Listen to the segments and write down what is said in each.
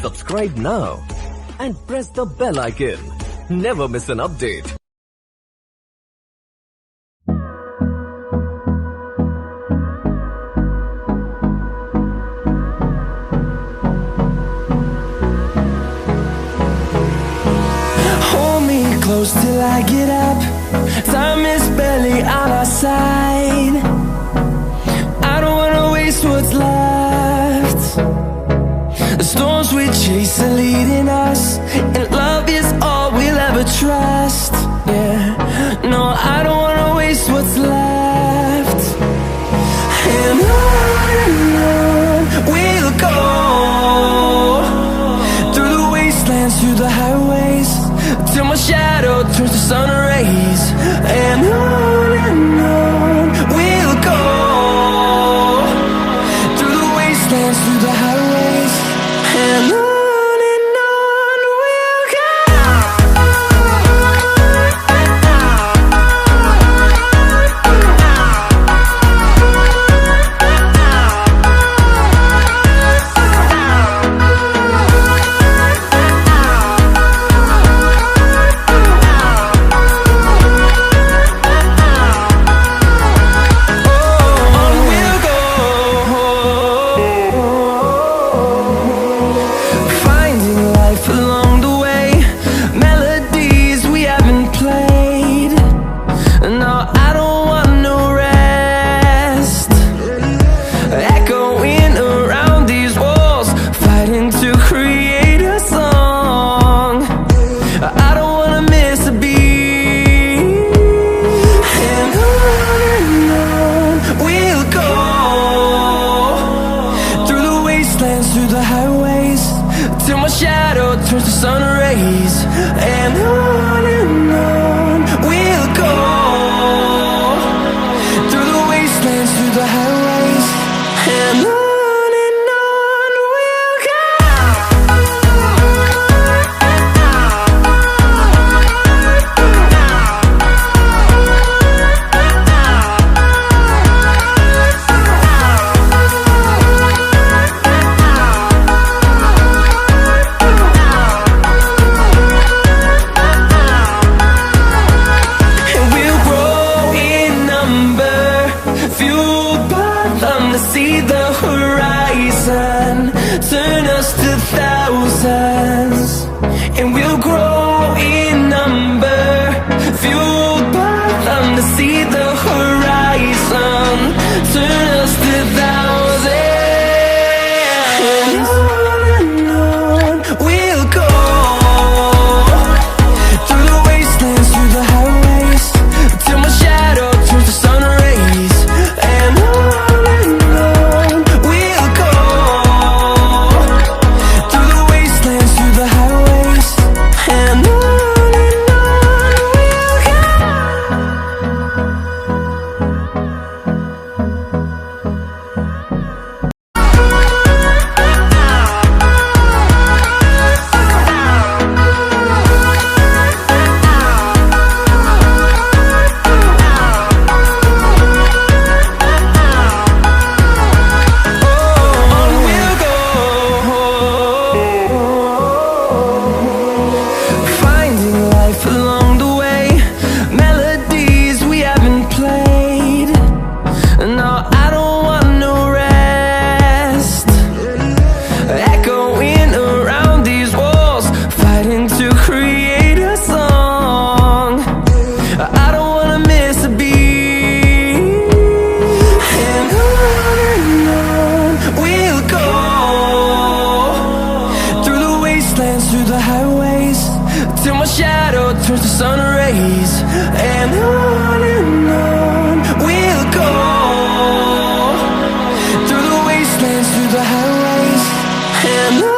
Subscribe now and press the bell icon. Never miss an update. Hold me close till I get up. Time is barely on our side. I don't wanna waste what's left. The storms we chase are leading us, and love is all we'll ever trust. Yeah, no, I don't wanna waste what's left. And on we'll go, through the wastelands, through the highways, till my shadow turns to sun rays. And on we'll go, through the wastelands, through the highways, and on we'll go. Through the highways, till my shadow turns to sun rays. And on we'll go, through the wastelands, through the highways, and on we'll go. See the horizon turn us to thousands, and we'll grow in number, fueled by them to see the horizon turn us to thousands. And on we'll go, through the wastelands, through the highways, till my shadow turns to sun rays. And through the highways, till my shadow turns to sun rays. And on we'll go, through the wastelands, through the highways, and on.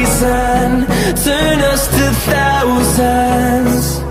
reason, turn us to thousands.